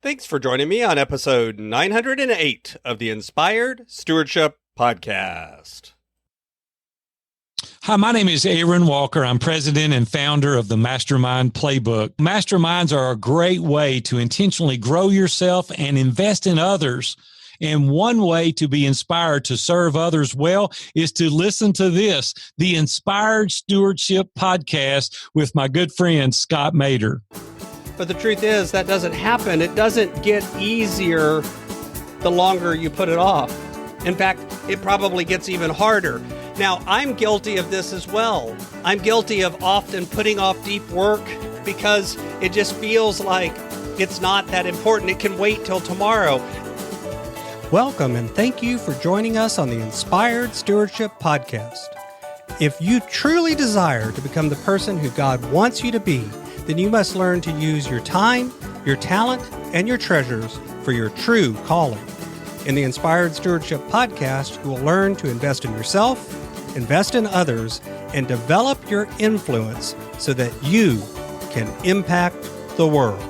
Thanks for joining me on episode 908 of the Inspired Stewardship Podcast. Hi, my name is Aaron Walker. I'm president and founder of the Mastermind Playbook. Masterminds are a great way to intentionally grow yourself and invest in others. And one way to be inspired to serve others well is to listen to this, the Inspired Stewardship Podcast with my good friend, Scott Mader. But the truth is that doesn't happen. It doesn't get easier the longer you put it off. In fact, it probably gets even harder. Now, I'm guilty of this as well. I'm guilty of often putting off deep work because it just feels like it's not that important. It can wait till tomorrow. Welcome and thank you for joining us on the Inspired Stewardship Podcast. If you truly desire to become the person who God wants you to be, then you must learn to use your time, your talent, and your treasures for your true calling. In the Inspired Stewardship Podcast, you will learn to invest in yourself, invest in others, and develop your influence so that you can impact the world.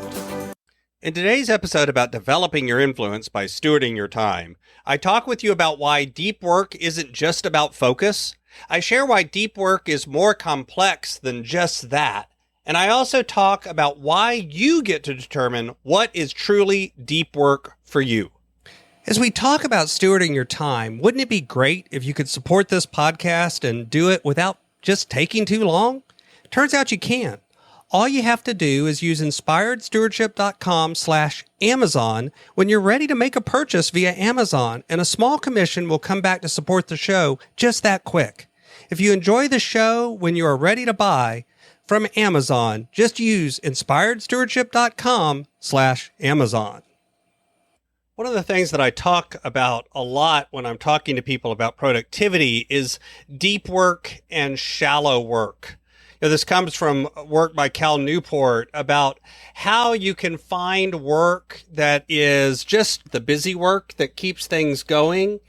In today's episode about developing your influence by stewarding your time, I talk with you about why deep work isn't just about focus. I share why deep work is more complex than just that. And I also talk about why you get to determine what is truly deep work for you. As we talk about stewarding your time, wouldn't it be great if you could support this podcast and do it without just taking too long? Turns out you can. All you have to do is use inspiredstewardship.com/Amazon when you're ready to make a purchase via Amazon, and a small commission will come back to support the show just that quick. If you enjoy the show when you are ready to buy from Amazon, just use inspiredstewardship.com/Amazon. One of the things that I talk about a lot when I'm talking to people about productivity is deep work and shallow work. This comes from work by Cal Newport about how you can find work that is just the busy work that keeps things going.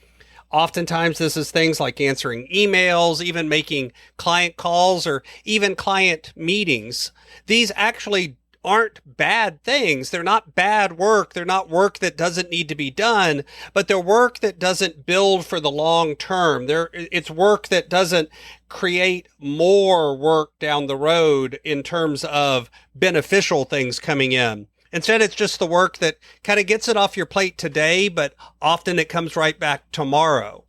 Oftentimes, this is things like answering emails, even making client calls, or even client meetings. These actually aren't bad things. They're not bad work. They're not work that doesn't need to be done, but they're work that doesn't build for the long term. It's work that doesn't create more work down the road in terms of beneficial things coming in. Instead, it's just the work that kind of gets it off your plate today, but often it comes right back tomorrow.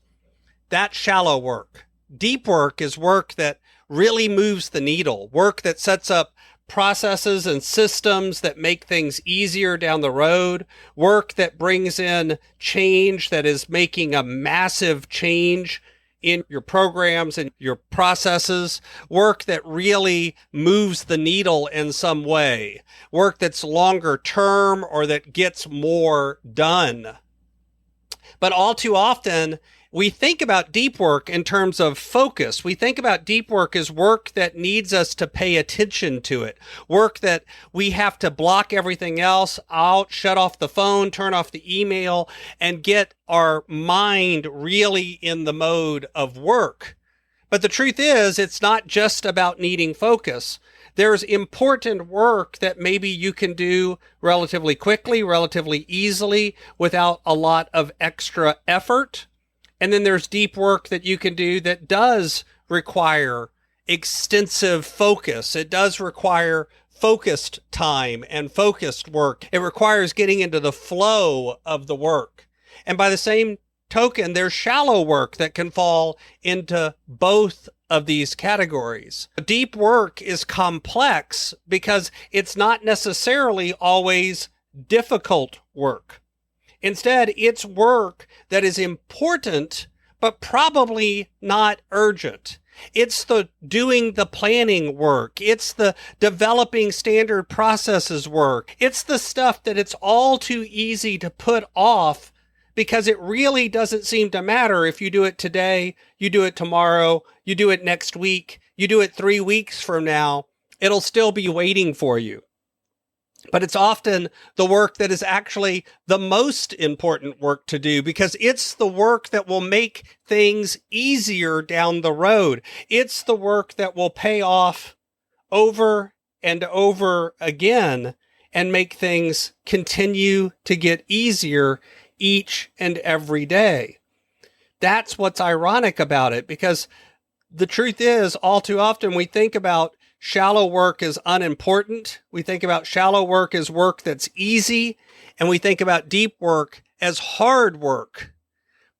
That's shallow work. Deep work is work that really moves the needle, work that sets up processes and systems that make things easier down the road, work that brings in change that is making a massive change in your programs and your processes, work that really moves the needle in some way, work that's longer term or that gets more done. But all too often, we think about deep work in terms of focus. We think about deep work as work that needs us to pay attention to it, work that we have to block everything else out, shut off the phone, turn off the email, and get our mind really in the mode of work. But the truth is, it's not just about needing focus. There's important work that maybe you can do relatively quickly, relatively easily, without a lot of extra effort. And then there's deep work that you can do that does require extensive focus. It does require focused time and focused work. It requires getting into the flow of the work. And by the same token, there's shallow work that can fall into both of these categories. Deep work is complex because it's not necessarily always difficult work. Instead, it's work that is important, but probably not urgent. It's the doing the planning work. It's the developing standard processes work. It's the stuff that it's all too easy to put off because it really doesn't seem to matter if you do it today, you do it tomorrow, you do it next week, you do it 3 weeks from now. It'll still be waiting for you. But it's often the work that is actually the most important work to do because it's the work that will make things easier down the road. It's the work that will pay off over and over again. and make things continue to get easier each and every day. That's what's ironic about it, because the truth is, all too often we think about shallow work as unimportant. We think about shallow work as work that's easy, and we think about deep work as hard work.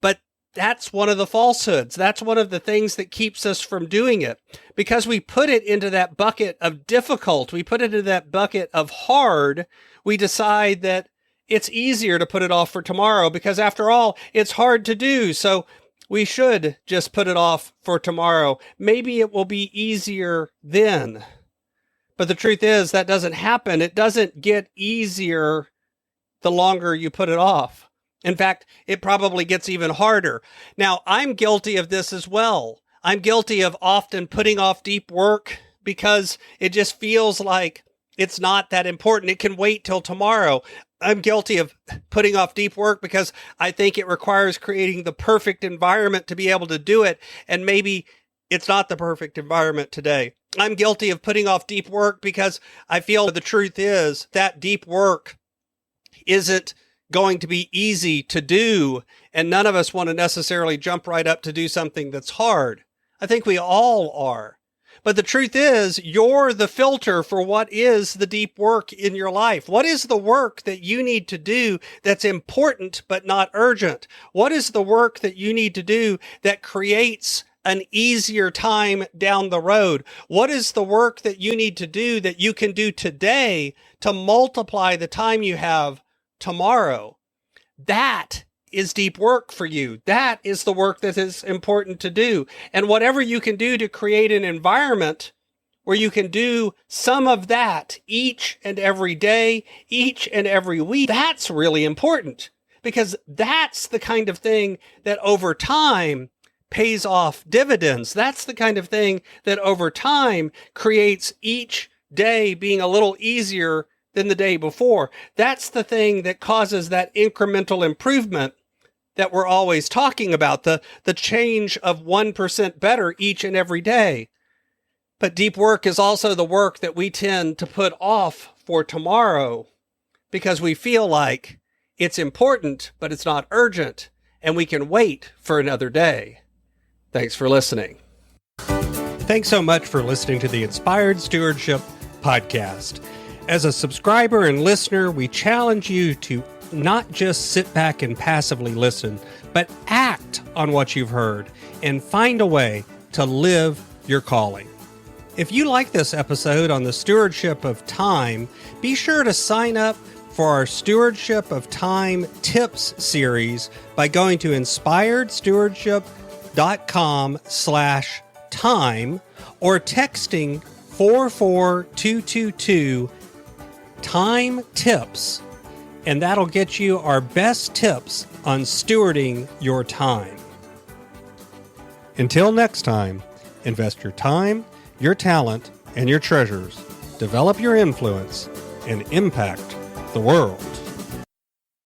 But that's one of the falsehoods. That's one of the things that keeps us from doing it, because we put it into that bucket of difficult. We put it into that bucket of hard. We decide that it's easier to put it off for tomorrow because, after all, it's hard to do. So we should just put it off for tomorrow. Maybe it will be easier then. But the truth is, that doesn't happen. It doesn't get easier the longer you put it off. In fact, it probably gets even harder. Now, I'm guilty of this as well. I'm guilty of often putting off deep work because it just feels like it's not that important. It can wait till tomorrow. I'm guilty of putting off deep work because I think it requires creating the perfect environment to be able to do it, and maybe it's not the perfect environment today. I'm guilty of putting off deep work because I feel the truth is that deep work isn't going to be easy to do, and none of us want to necessarily jump right up to do something that's hard. I think we all are. But the truth is, you're the filter for what is the deep work in your life. What is the work that you need to do that's important but not urgent? What is the work that you need to do that creates an easier time down the road? What is the work that you need to do that you can do today to multiply the time you have tomorrow? That is deep work for you. That is the work that is important to do. And whatever you can do to create an environment where you can do some of that each and every day, each and every week, that's really important, because that's the kind of thing that over time pays off dividends. That's the kind of thing that over time creates each day being a little easier than the day before. That's the thing that causes that incremental improvement that we're always talking about, the change of 1% better each and every day. But deep work is also the work that we tend to put off for tomorrow because we feel like it's important, but it's not urgent, and we can wait for another day. Thanks for listening. Thanks so much for listening to the Inspired Stewardship Podcast. As a subscriber and listener, we challenge you to not just sit back and passively listen, but act on what you've heard and find a way to live your calling. If you like this episode on the stewardship of time, be sure to sign up for our Stewardship of Time Tips series by going to inspiredstewardship.com/time or texting 44222 Time Tips, and that'll get you our best tips on stewarding your time. Until next time, invest your time, your talent, and your treasures. Develop your influence and impact the world.